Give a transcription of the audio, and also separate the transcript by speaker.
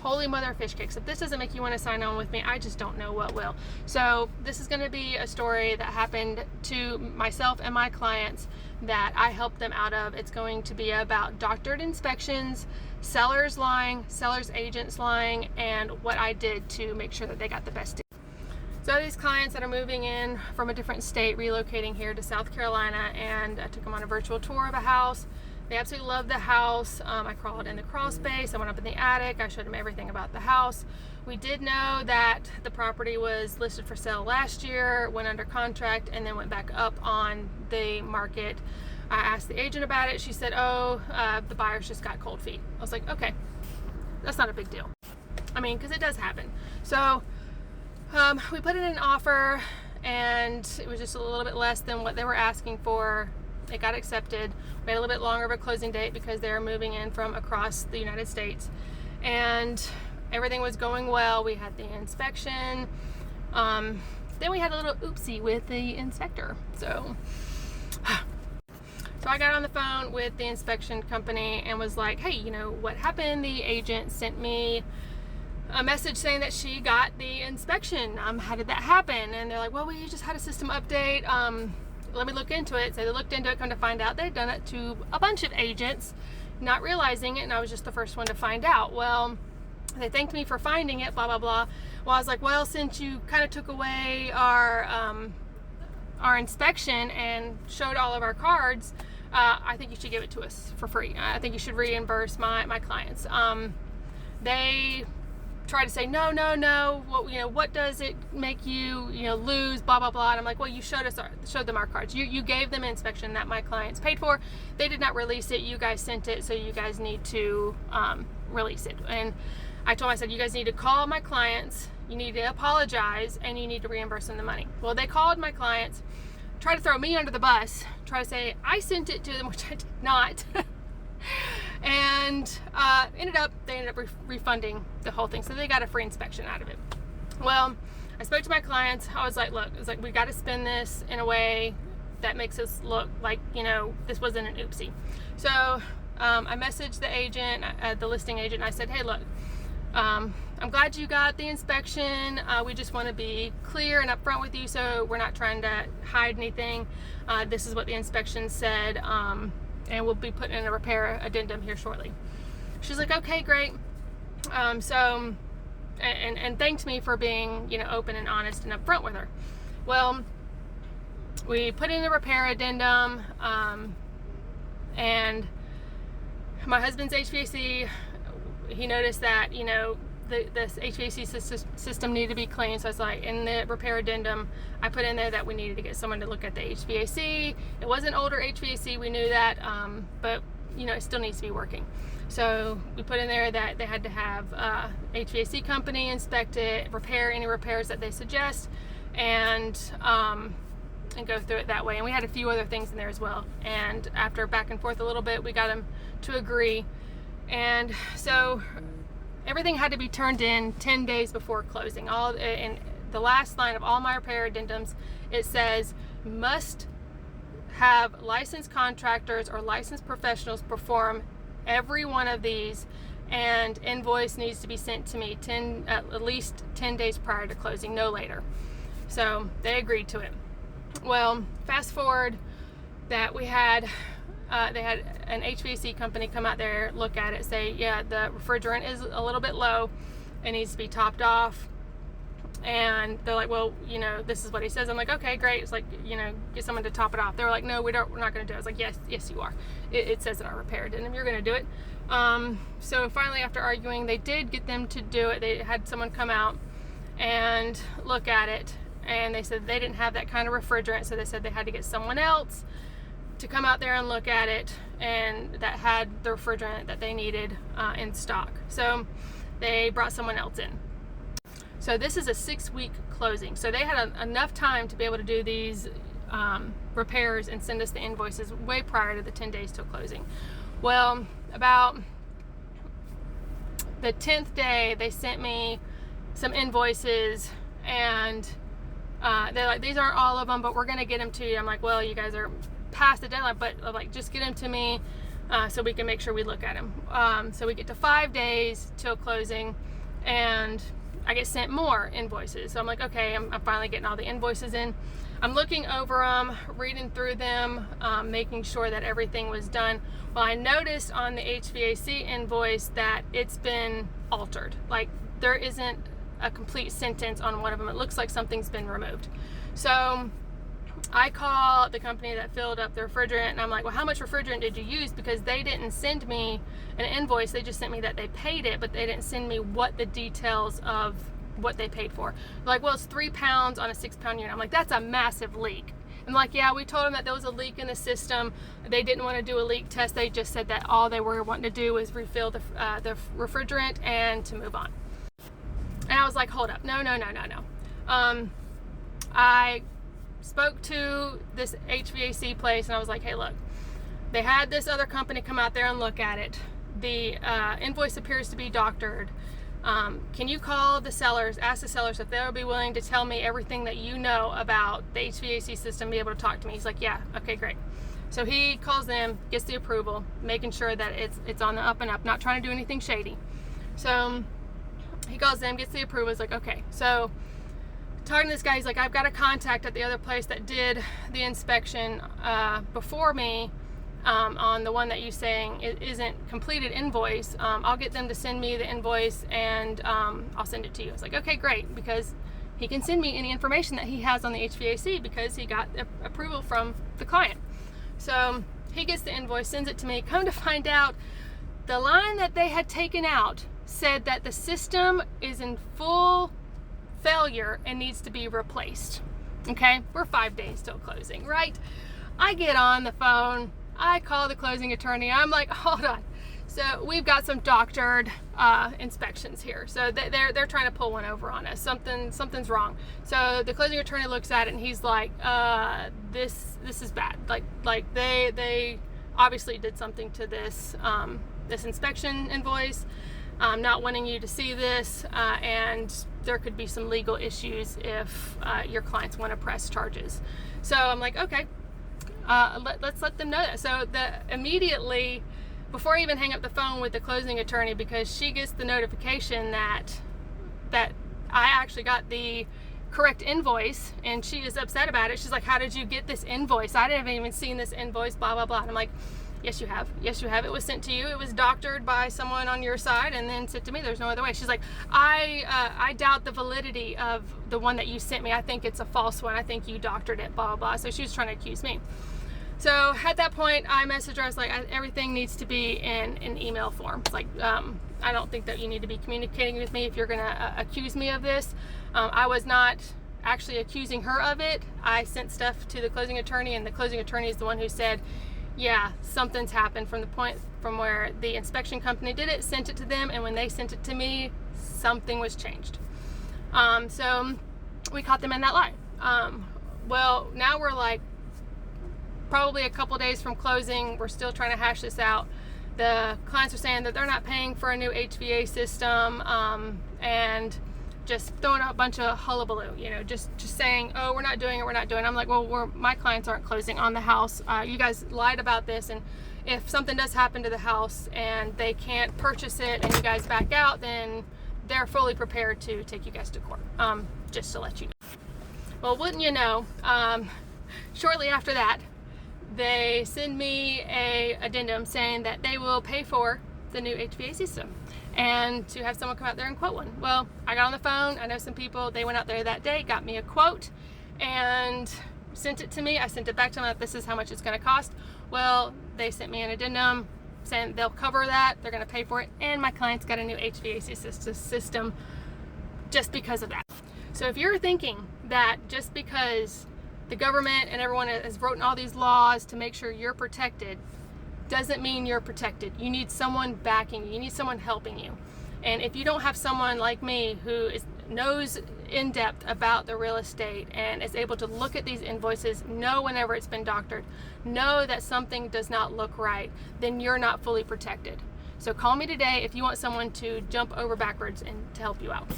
Speaker 1: holy mother of fish cakes. If this doesn't make you want to sign on with me, I just don't know what will. So this is going to be a story that happened to myself and my clients that I helped them out of. It's going to be about doctored inspections, sellers lying, sellers agents lying, and what I did to make sure that they got the best deal. So these clients that are moving in from a different state, relocating here to South Carolina, and I took them on a virtual tour of a house. They absolutely loved the house. I crawled in the crawl space. I went up in the attic. I showed them everything about the house. We did know that the property was listed for sale last year, went under contract, and then went back up on the market. I asked the agent about it. She said, the buyers just got cold feet. I was like, okay, that's not a big deal. I mean, because it does happen. So we put in an offer, and it was just a little bit less than what they were asking for. It got accepted. We had a little bit longer of a closing date because they were moving in from across the United States, and everything was going well. We had the inspection. Then we had a little oopsie with the inspector. So I got on the phone with the inspection company and was like, hey, you know what happened? The agent sent me a message saying that she got the inspection. How did that happen? And they're like, well, we just had a system update. Let me look into it. So they looked into it, come to find out they'd done it to a bunch of agents, not realizing it, and I was just the first one to find out. Well, they thanked me for finding it, blah, blah, blah. Well, I was like, well, since you kind of took away our inspection and showed all of our cards, I think you should give it to us for free. I think you should reimburse my clients. They try to say, no. What does it make you, lose, blah, blah, blah. And I'm like, well, you showed them our cards. You gave them an inspection that my clients paid for. They did not release it. You guys sent it, so you guys need to release it. And I told them, I said, you guys need to call my clients. You need to apologize, and you need to reimburse them the money. Well, they called my clients, tried to throw me under the bus, try to say I sent it to them, which I did not. And they ended up refunding the whole thing, so they got a free inspection out of it. Well, I spoke to my clients. I was like, look, we got to spin this in a way that makes us look like, this wasn't an oopsie. So I messaged the agent, the listing agent, and I said, hey, look, I'm glad you got the inspection. We just want to be clear and upfront with you, so we're not trying to hide anything. This is what the inspection said. And we'll be putting in a repair addendum here shortly. She's like, okay, great. And thanked me for being, open and honest and upfront with her. Well, we put in a repair addendum, and my husband's HVAC, he noticed that, this HVAC system needed to be cleaned. So I was like, in the repair addendum, I put in there that we needed to get someone to look at the HVAC. It was an older HVAC, we knew that, but it still needs to be working. So we put in there that they had to have HVAC company inspect it, repair any repairs that they suggest, and go through it that way. And we had a few other things in there as well. And after back and forth a little bit, we got them to agree. And so everything had to be turned in 10 days before closing. All in the last line of all my repair addendums, it says must have licensed contractors or licensed professionals perform every one of these, and invoice needs to be sent to me at least 10 days prior to closing, no later. So they agreed to it. Well, fast forward that we had they had an HVAC company come out there, look at it, say, yeah, the refrigerant is a little bit low, it needs to be topped off. And they're like, well, this is what he says. I'm like, okay, great. It's like, get someone to top it off. They were like, no, we're not going to do it. I was like, yes, you are. It says in our repair addendum, you're going to do it. So finally, after arguing, they did get them to do it. They had someone come out and look at it, and they said they didn't have that kind of refrigerant, so they said they had to get someone else to come out there and look at it, and that had the refrigerant that they needed in stock. So they brought someone else in. So this is a 6-week closing. So they had enough time to be able to do these repairs and send us the invoices way prior to the 10 days till closing. Well, about the 10th day, they sent me some invoices, and they're like, these aren't all of them, but we're going to get them to you. I'm like, well, you guys are past the deadline, but just get them to me so we can make sure we look at them. So we get to 5 days till closing, and I get sent more invoices. So I'm like, okay, I'm finally getting all the invoices in. I'm looking over them, reading through them, making sure that everything was done. Well, I noticed on the HVAC invoice that it's been altered. Like, there isn't a complete sentence on one of them. It looks like something's been removed. So I call the company that filled up the refrigerant, and I'm like, well, how much refrigerant did you use? Because they didn't send me an invoice. They just sent me that they paid it, but they didn't send me what the details of what they paid for. They're like, well, it's 3 pounds on a 6-pound unit. I'm like, that's a massive leak. I'm like, yeah, we told them that there was a leak in the system. They didn't want to do a leak test. They just said that all they were wanting to do was refill the refrigerant and to move on. And I was like, hold up, no. I spoke to this HVAC place, and I was like, hey, look, they had this other company come out there and look at it. The invoice appears to be doctored. Can you call the sellers, ask the sellers if they'll be willing to tell me everything that you know about the HVAC system, be able to talk to me? He's like, yeah, okay, great. So he calls them, gets the approval, making sure that it's on the up and up, not trying to do anything shady. So he calls them, gets the approval. He's like, okay. So talking to this guy, he's like, I've got a contact at the other place that did the inspection before me on the one that you're saying it isn't completed invoice. I'll get them to send me the invoice, and I'll send it to you. I was like, okay, great, because he can send me any information that he has on the HVAC because he got approval from the client. So he gets the invoice, sends it to me. Come to find out, the line that they had taken out said that the system is in full failure and needs to be replaced. Okay, we're 5 days till closing, right? I get on the phone, I call the closing attorney. I'm like, hold on. So we've got some doctored inspections here. So they're trying to pull one over on us. Something's wrong. So the closing attorney looks at it, and he's like, this is bad. Like they obviously did something to this this inspection invoice. Not wanting you to see this, and there could be some legal issues if your clients want to press charges. So I'm like, okay, let's let them know that. So immediately, before I even hang up the phone with the closing attorney, because she gets the notification that I actually got the correct invoice, and she is upset about it. She's like, how did you get this invoice? I haven't even seen this invoice, blah, blah, blah. And I'm like, yes, you have. Yes, you have. It was sent to you. It was doctored by someone on your side and then sent to me. There's no other way. She's like, I doubt the validity of the one that you sent me. I think it's a false one. I think you doctored it, blah, blah, blah. So she was trying to accuse me. So at that point, I messaged her. I was like, everything needs to be in an email form. It's like, I don't think that you need to be communicating with me if you're going to accuse me of this. I was not actually accusing her of it. I sent stuff to the closing attorney, and the closing attorney is the one who said, yeah, something's happened from the point from where the inspection company did it, sent it to them, and when they sent it to me, something was changed. So we caught them in that lie. Well, now we're like probably a couple days from closing. We're still trying to hash this out. The clients are saying that they're not paying for a new HVAC system, and just throwing out a bunch of hullabaloo, just saying, oh, we're not doing it. I'm like, well, my clients aren't closing on the house. You guys lied about this, and if something does happen to the house and they can't purchase it and you guys back out, then they're fully prepared to take you guys to court, just to let you know. Well, wouldn't you know, shortly after that, they send me a addendum saying that they will pay for the new HVAC system and to have someone come out there and quote one. Well, I got on the phone. I know some people, they went out there that day, got me a quote, and sent it to me. I sent it back to them that this is how much it's going to cost. Well, they sent me an addendum saying they'll cover that, they're going to pay for it, and my client's got a new HVAC system just because of that. So if you're thinking that just because the government and everyone has written all these laws to make sure you're protected, doesn't mean you're protected. You need someone backing you. You need someone helping you. And if you don't have someone like me who knows in depth about the real estate and is able to look at these invoices, know whenever it's been doctored, know that something does not look right, then you're not fully protected. So call me today if you want someone to jump over backwards and to help you out.